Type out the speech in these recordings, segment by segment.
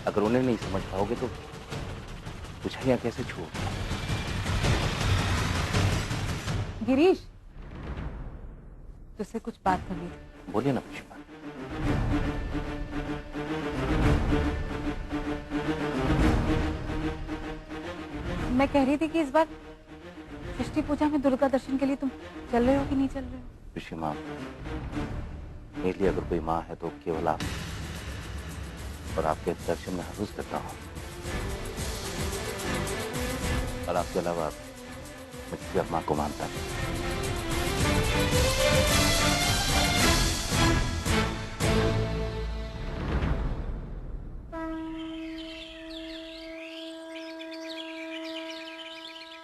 अगर उन्हें नहीं समझ पाओगे तो बुझाइयां कैसे छू। गिरीश, तुझसे कुछ बात करनी थी। बोलिए ना पुष्पा। मैं कह रही थी कि इस बार षष्ठी पूजा में दुर्गा दर्शन के लिए तुम चल रहे हो कि नहीं चल रहे हो? ऋषि माँ, मेरे लिए अगर कोई माँ है तो केवल आप, और आपके दर्शन में हर रोज करता हूँ, और आपके अलावा मैं किसी और माँ को मानता नहीं।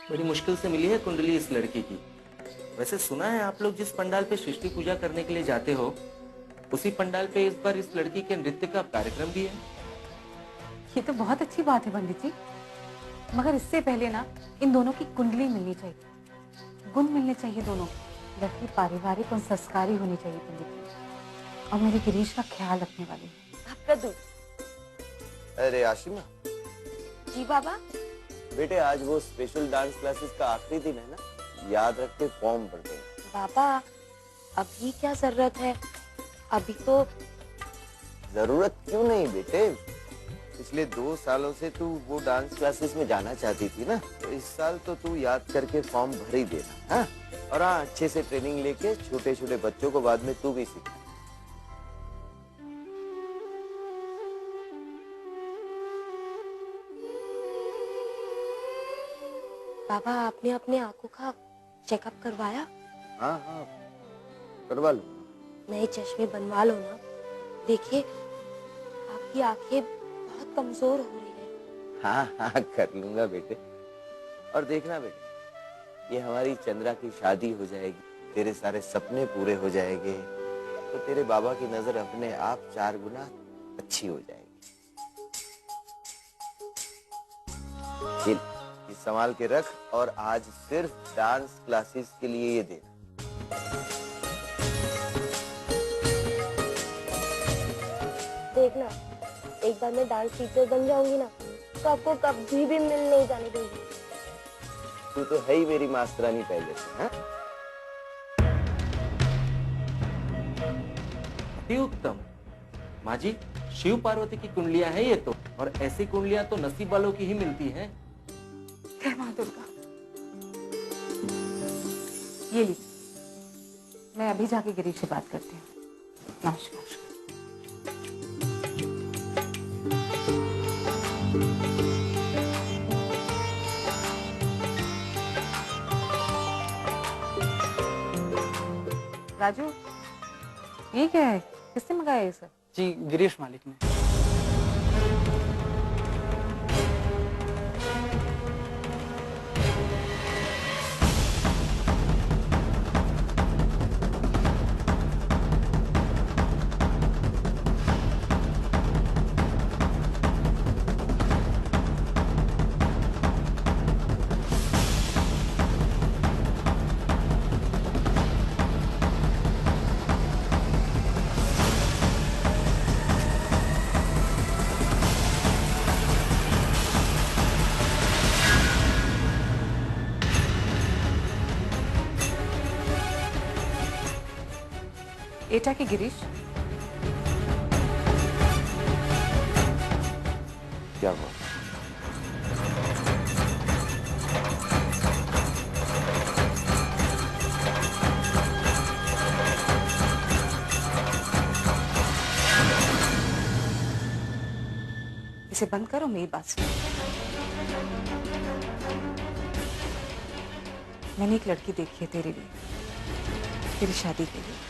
बड़ी मुश्किल से मिली है कुंडली इस लड़की की। वैसे सुना है आप लोग जिस पंडाल पे सृष्टि पूजा करने के लिए जाते हो, उसी पंडाल पे इस बार इस लड़की के नृत्य का कार्यक्रम भी है। ये तो बहुत अच्छी बात है पंडित जी, मगर इससे पहले ना इन दोनों की कुंडली मिलनी चाहिए, गुण मिलने चाहिए दोनों। लड़की पारिवारिक और संस्कारी होनी चाहिए पंडित जी, और मेरे गिरीश का ख्याल रखने वाली। आपका दूध। अरे आशिमा। जी बाबा। बेटे आज वो स्पेशल डांस क्लासेस का आखिरी दिन है ना, याद रख के फॉर्म भर देना। बाबा अभी क्या जरूरत है, अभी तो। जरूरत क्यों नहीं बेटे, पिछले 2 सालों से तू वो डांस क्लासेस में जाना चाहती थी ना, तो इस साल तो तू याद करके फॉर्म भर ही देना। हाँ? और हाँ, अच्छे से ट्रेनिंग लेके छोटे छोटे बच्चों को बाद में तू भी सीखा। बाबा आपने अपने आंखों का चेकअप करवाया? हाँ हाँ करवा लो। नए चश्मे बनवा लो ना, देखिए आपकी आंखें बहुत कमजोर हो रही है। हाँ हाँ कर लूंगा बेटे। और देखना बेटे, ये हमारी चंद्रा की शादी हो जाएगी, तेरे सारे सपने पूरे हो जाएंगे, तो तेरे बाबा की नजर अपने आप 4 गुना अच्छी हो जाएगी। ये संभाल के रख, और आज सिर्फ डांस क्लासेस के लिए ये देना। देखना एक बार मैं डांस टीचर बन जाऊंगी ना, तो आपको कभी भी मिल नहीं जाने दूंगी। तू तो है ही मेरी मास्टरानी पहले से। हाँ? अति उत्तम। माँ जी, शिव पार्वती की कुंडलियां हैं ये तो, और ऐसी कुंडलियां तो नसीब वालों की ही मिलती हैं। जय माँ दुर्गा। ये ली, मैं अभी जाके गिरीश से बात करती हूँ। नमस्कार। राजू, ये क्या है, किसने मंगाया ये सब? जी गिरीश मालिक ने। एटा की गिरीश, क्या हुआ? इसे बंद करो, मेरी बात सुनो। मैंने एक लड़की देखी है तेरे लिए, तेरी शादी के लिए।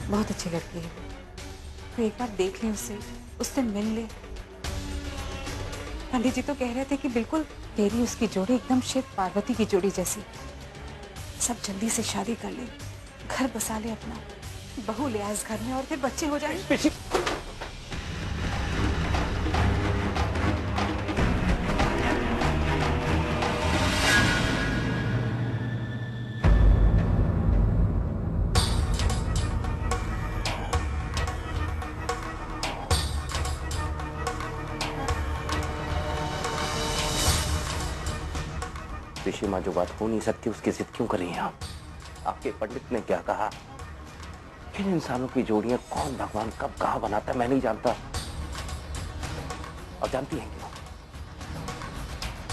बहुत अच्छी लड़की है, तो एक बार देख ले उससे, उससे मिल ले। पंडित जी तो कह रहे थे कि बिल्कुल तेरी उसकी जोड़ी एकदम शिव पार्वती की जोड़ी जैसी। सब जल्दी से शादी कर ले, घर बसा ले अपना, बहू ले आ इस घर में, और फिर बच्चे हो जाएंगे। विषय में जो बात हो नहीं सकती उसकी जिद क्यों कर रही हैं आप? आपके पंडित ने क्या कहा? इन इंसानों की जोड़ियां कौन भगवान कब कहां बनाता है मैं नहीं जानता। और जानती हैं क्यों?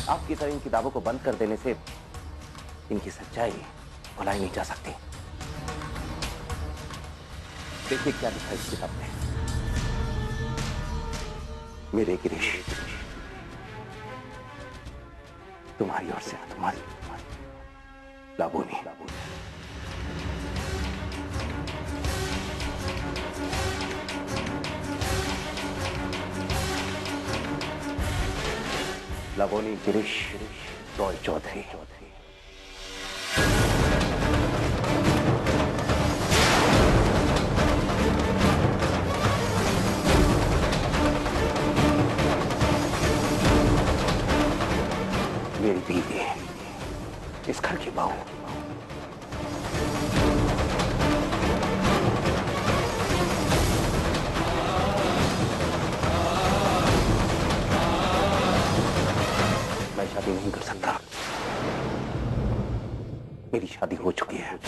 आपकी तरह इन किताबों को बंद कर देने से इनकी सच्चाई भुलाई नहीं जा सकती। देखिए क्या लिखा है इस किताब में। मेरे गिरीश, तुम्हारी ओर से तुम्हारी लाबोनी। लाबोनी गिरीश रॉय चौधरी। मेरी बीवी है, इस घर की बहू। मैं शादी नहीं कर सकता। मेरी शादी हो चुकी है।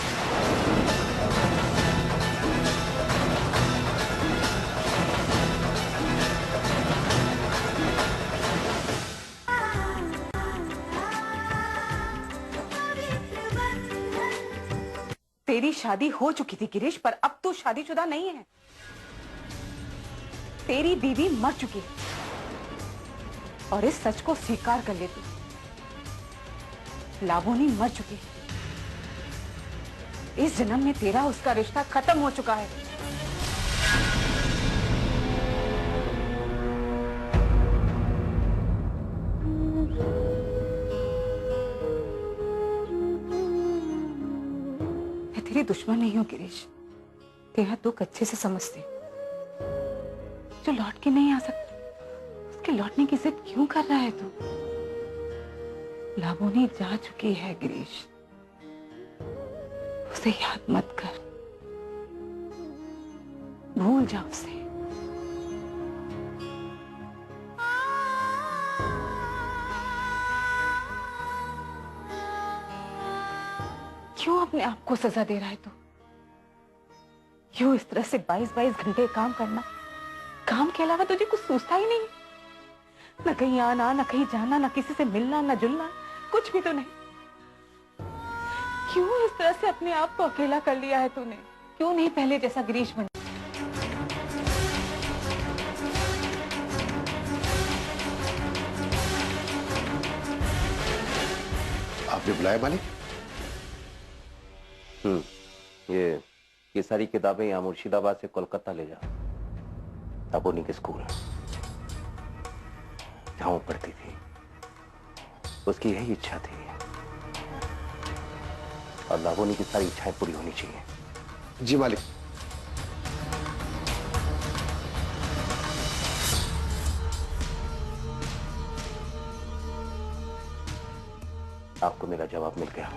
तेरी शादी हो चुकी थी गिरीश, पर अब तू शादीशुदा नहीं है। तेरी बीवी मर चुकी है और इस सच को स्वीकार कर लेती। लाबोनी मर चुकी है। इस जन्म में तेरा उसका रिश्ता खत्म हो चुका है। तेरी दुश्मन नहीं हो गिरीश, तेरा दुख अच्छे से समझते। जो लौट के नहीं आ सकता उसके लौटने की जिद क्यों कर रहा है तू? लाबोनी जा चुकी है गिरीश, उसे याद मत कर, भूल जा उसे। क्यों अपने आप को सजा दे रहा है तू? क्यों इस तरह से 22-22 घंटे काम करना? काम के अलावा तुझे कुछ सोचता ही नहीं? न कहीं आना, न कहीं जाना, न किसी से मिलना, न जुलना, कुछ भी तो नहीं। क्यों इस तरह से अपने आप को अकेला कर लिया है तूने? क्यों नहीं पहले जैसा गिरीश बन? आपने बुलाया मालिक? ये सारी किताबें यहाँ मुर्शिदाबाद से कोलकाता ले जाओ। लाबोनी के स्कूल जहां वो पढ़ती थी, उसकी यही इच्छा थी और लाबोनी की सारी इच्छाएं पूरी होनी चाहिए। जी मालिक। आपको मेरा जवाब मिल गया।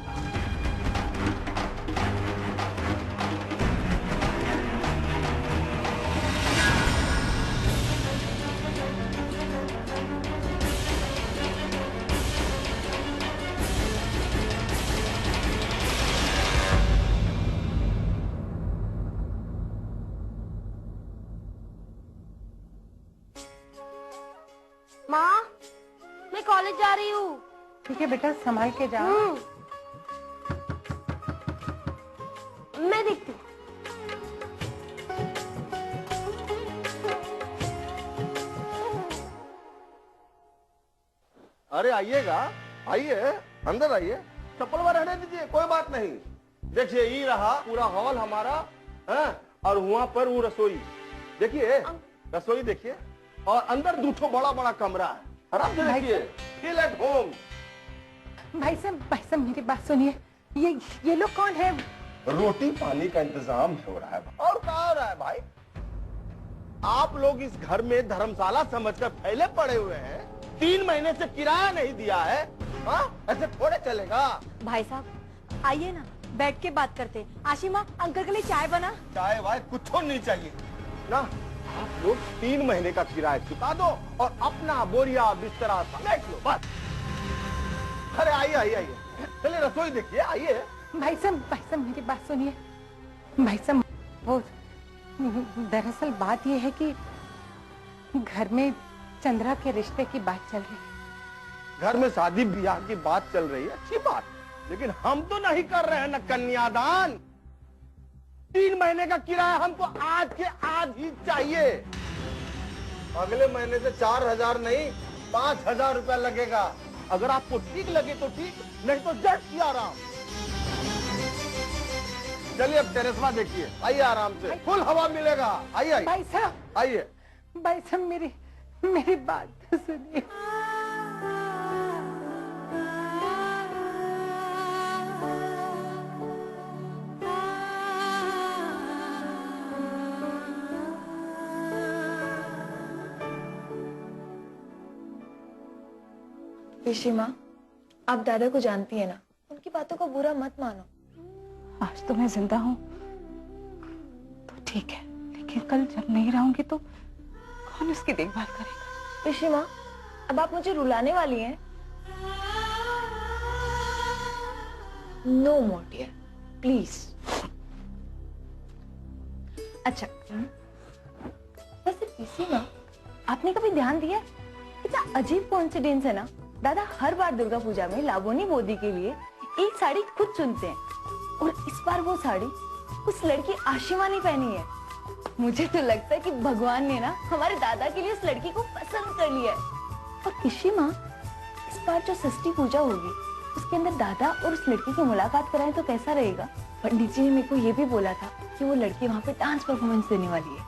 माँ, मैं कॉलेज जा रही हूँ। ठीक है बेटा, संभाल के जा। मैं देखती हूँ। अरे आइएगा, आइए, अंदर आइए। चप्पल वहाँ रहने दीजिए, कोई बात नहीं। देखिए ये रहा पूरा हॉल हमारा है, और वहाँ पर वो रसोई देखिए, रसोई देखिए, और अंदर दूठो बड़ा बड़ा कमरा है। आराम से देखिए, फील एट होम। भाई साहब मेरी बात सुनिए। ये लोग कौन है? रोटी पानी का इंतजाम हो रहा है। और क्या हो रहा है भाई? आप लोग इस घर में धर्मशाला समझकर फैले पड़े हुए हैं। 3 महीने से किराया नहीं दिया है। हाँ, ऐसे थोड़े चलेगा। भाई साहब आइए ना, बैठ के बात करते हैं। आशिमा, अंकल के लिए चाय बना। चाय वाय कुछ नहीं चाहिए ना। आप लोग 3 महीने का किराया चुका दो और अपना बोरिया बिस्तरा समेट लो बस। अरे आइए आइए आइए, चलिए रसोई देखिए, आइए। भाई साहब मेरी बात सुनिए। भाई साहब वो दरअसल बात ये है कि घर में चंद्रा के रिश्ते की बात चल रही है। घर में शादी ब्याह की बात चल रही है, अच्छी बात, लेकिन हम तो नहीं कर रहे हैं ना कन्यादान। 3 महीने का किराया हमको आज के आज ही चाहिए। अगले महीने से 4,000 नहीं 5,000 रुपया लगेगा। अगर आपको ठीक लगे तो ठीक, नहीं तो जट की आराम। चलिए अब टेरेसवा देखिए, आइए आराम से, फुल हवा मिलेगा। आइए आइए भाई साहब, आइए। भाई साहब मेरी बात तो सुनिए। ऋषि माँ, आप दादा को जानती है ना, उनकी बातों का बुरा मत मानो। आज तो मैं जिंदा हूँ तो ठीक है, लेकिन कल जब नहीं रहूंगी तो कौन उसकी देखभाल करेगा? ऋषि माँ, अब आप मुझे रुलाने वाली हैं। No more dear, please. अच्छा, वैसे ऋषि माँ, आपने कभी ध्यान दिया कितना अजीब कोइंसिडेंस है ना, दादा हर बार दुर्गा पूजा में लावोनी बोदी के लिए एक साड़ी खुद चुनते हैं, और इस बार वो साड़ी उस लड़की आशिमा ने पहनी है। मुझे तो लगता है कि भगवान ने ना हमारे दादा के लिए उस लड़की को पसंद कर लिया है। और ऋषि माँ, इस बार जो षष्ठी पूजा होगी उसके अंदर दादा और उस लड़की की मुलाकात कराएं तो कैसा रहेगा? पंडित जी ने मेरे को ये भी बोला था कि वो लड़की वहाँ पे डांस परफॉर्मेंस देने वाली है।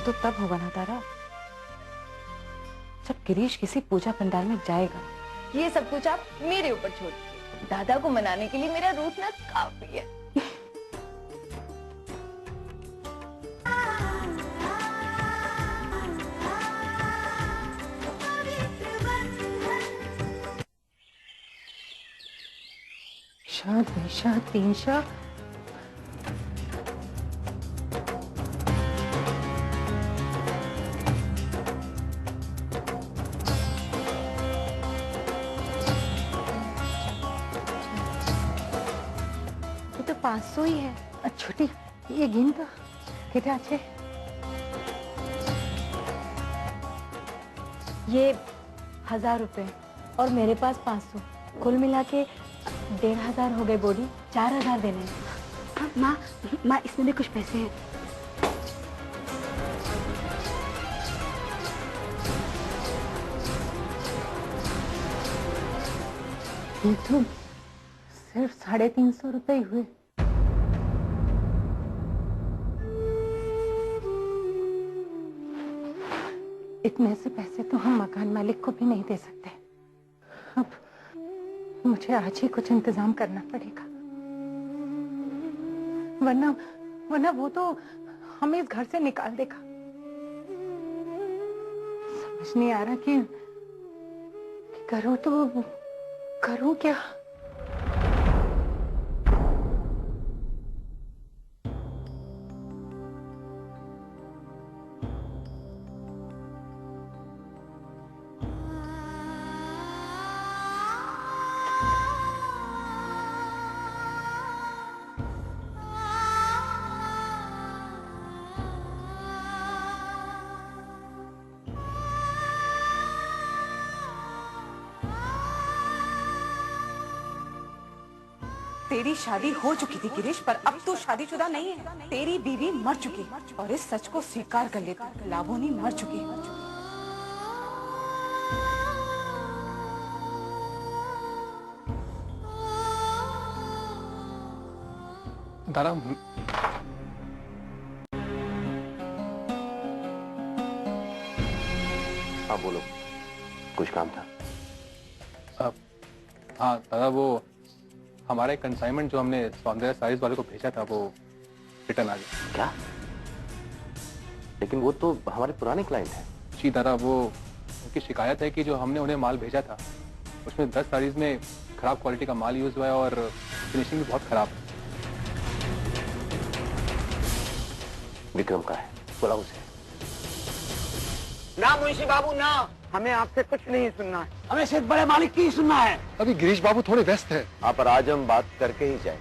तो तब होगा ना तारा, जब गिरीश किसी पूजा पंडाल में जाएगा। ये सब कुछ आप मेरे ऊपर छोड़ दीजिए। दादा को मनाने के लिए मेरा रूठना काफी है। शाद निशा 3 शाह। तो 500 ही है। छोटी ये गिन तो कितने अच्छे। ये 1000 रुपए और मेरे पास 500, कुल मिला के 1500 हो गए। बॉडी 4000 देने हैं। माँ इसमें भी कुछ पैसे हैं। ये तो सिर्फ 350 रुपए ही हुए। इतने से पैसे तो हम मकान मालिक को भी नहीं दे सकते। अब मुझे आज ही कुछ इंतजाम करना पड़ेगा, वरना वो तो हमें इस घर से निकाल देगा। समझ नहीं आ रहा कि करूं तो करूं क्या। तेरी शादी हो चुकी थी गिरीश, पर अब तू शादीशुदा नहीं है। तेरी बीवी मर चुकी है और इस सच को स्वीकार कर ले, लावोनी मर चुकी है। दादा, हाँ बोलो, कुछ काम था? हाँ दादा, वो हमारा कंसाइनमेंट जो हमने सौंदर्य साइज वाले को भेजा था वो रिटर्न आ गया। क्या? लेकिन वो तो हमारे पुराने क्लाइंट हैं। जी दादा, वो उनकी शिकायत है कि जो हमने उन्हें माल भेजा था उसमें 10 साड़ीज में खराब क्वालिटी का माल यूज हुआ है और फिनिशिंग भी बहुत खराब है। विक्रम का है, बुलाओ उसे। ना मुंशी बाबू ना, हमें आपसे कुछ नहीं सुनना है। हमें सिर्फ बड़े मालिक की ही सुनना है। अभी गिरीश बाबू थोड़े व्यस्त हैं। आप पर आज हम बात करके ही जाए।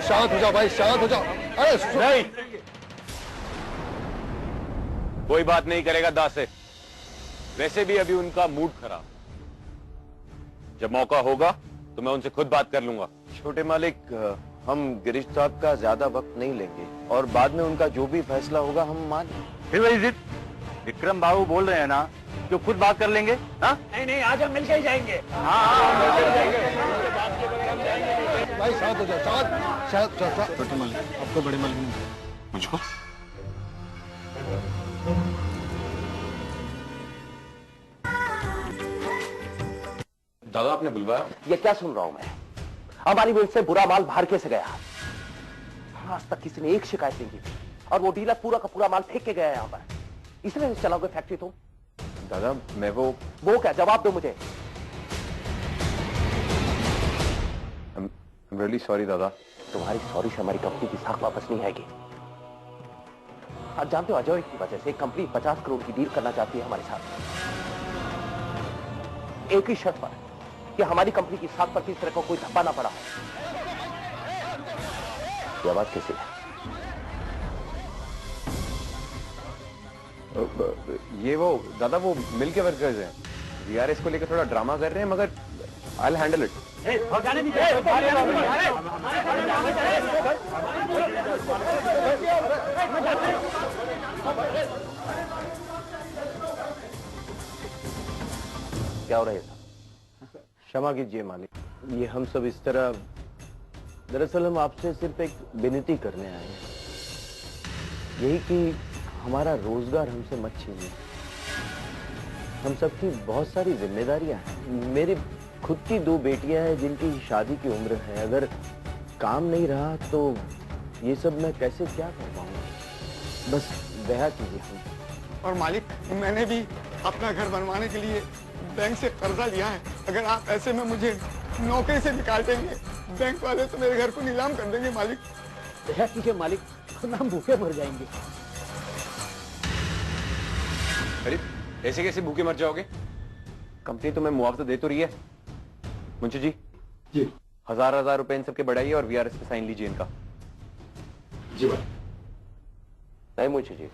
शांत हो जाओ भाई, शांत हो जाओ। अरे नहीं, कोई बात नहीं करेगा दा से। वैसे भी अभी उनका मूड खराब। जब मौका होगा तो मैं उनसे खुद बात कर लूंगा। छोटे मालिक, हम गिरीश साहब का ज्यादा वक्त नहीं लेंगे और बाद में उनका जो भी फैसला होगा हम मान लेंगे। फिर वही जिद। विक्रम बाबू बोल रहे हैं ना, जो खुद बात कर लेंगे। हाँ नहीं, आज हम मिलकर ही जाएंगे। भाई शांत हो जाओ, शांत। छोटे मालिक, आपको बड़े मालिक ने मुझको दादा आपने बुलवाया? ये क्या सुन रहा हूं मैं? हमारी मिल से बुरा माल बाहर कैसे गया? आज तक किसी ने एक शिकायत नहीं की थी और वो डीलर पूरा का पूरा माल फेंक के गया है यहाँ पर। इसलिए चलाओगे फैक्ट्री तुम? दादा मैं वो क्या? जवाब दो मुझे। I'm really sorry दादा। तुम्हारी सॉरी से हमारी कंपनी की साख वापस नहीं आएगी। आप जानते हो अजय की वजह से कंपनी 50 करोड़ की डील करना चाहती है हमारे साथ, एक ही शर्त पर कि हमारी कंपनी की साख पर तीसरे को कोई धब्बा ना पड़ा हो। ये आवाज कैसी है? ये वो दादा वो मिल के वर्कर्स हैं। वीआरएस को लेकर थोड़ा ड्रामा कर रहे हैं, मगर आई विल हैंडल इट। क्या हो रहा है? क्षमा कीजिए मालिक, ये हम सब इस तरह, दरअसल हम आपसे सिर्फ एक विनती करने आए हैं, यही कि हमारा रोजगार हमसे मत छीनिए। हम सबकी बहुत सारी जिम्मेदारियां हैं। मेरी खुद की 2 बेटियां हैं जिनकी शादी की उम्र है। अगर काम नहीं रहा तो ये सब मैं कैसे क्या कर पाऊंगा? बस दया कीजिए हम। और मालिक, मैंने भी अपना घर बनवाने के लिए बैंक से कर्जा लिया है। अगर आप ऐसे में मुझे नौकरी से निकाल देंगे, बैंक वाले तो मेरे घर को नीलाम कर देंगे मालिक। दया कीजिए मालिक, हम भूखे मर जाएंगे। अरे ऐसे कैसे भूखे मर जाओगे? कंपनी तुम्हें मुआवजा दे तो रही है। मुंशी जी, 1000 रुपए इन सबके बढ़ाइए और वीआरएस पे साइन लीजिए इनका। जी भाई। नहीं मुंशी जी,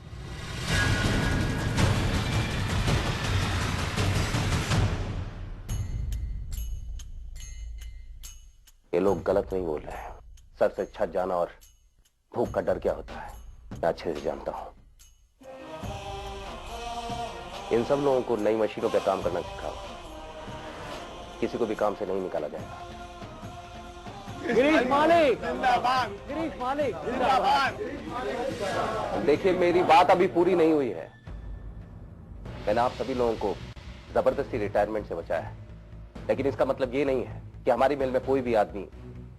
ये लोग गलत नहीं बोल रहे हैं। सर से छत जाना और भूख का डर क्या होता है मैं अच्छे से जानता हूं। इन सब लोगों को नई मशीनों पे काम करना सिखाओ। किसी को भी काम से नहीं निकाला जाएगा। गिरीश मालिक जिंदाबाद, गिरीश मालिक जिंदाबाद। देखिए, मेरी बात अभी पूरी नहीं हुई है। मैंने आप सभी लोगों को जबरदस्ती रिटायरमेंट से बचाया है, लेकिन इसका मतलब ये नहीं है कि हमारी मिल में कोई भी आदमी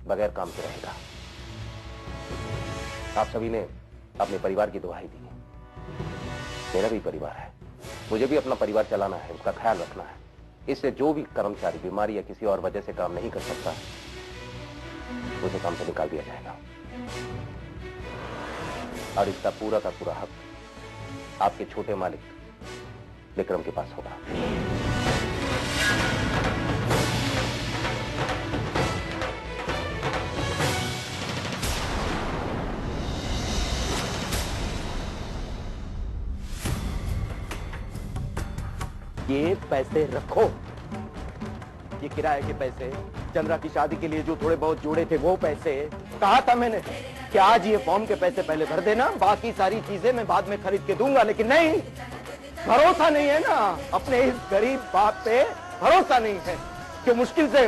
बगैर काम के रहेगा। आप सभी ने अपने परिवार की दुहाई दी। मेरा भी परिवार है, मुझे भी अपना परिवार चलाना है, उसका ख्याल रखना है। इससे जो भी कर्मचारी बीमारी या किसी और वजह से काम नहीं कर सकता, उसे काम से निकाल दिया जाएगा। और इसका पूरा का पूरा हक आपके छोटे मालिक विक्रम के पास होगा। ये पैसे रखो, ये किराए के पैसे, चंद्रा की शादी के लिए जो थोड़े बहुत जोड़े थे वो पैसे। कहा था मैंने कि आज ये फॉर्म के पैसे पहले भर देना, बाकी सारी चीजें मैं बाद में खरीद के दूंगा। लेकिन नहीं, भरोसा नहीं है ना अपने इस गरीब बाप पे, भरोसा नहीं है कि मुश्किल से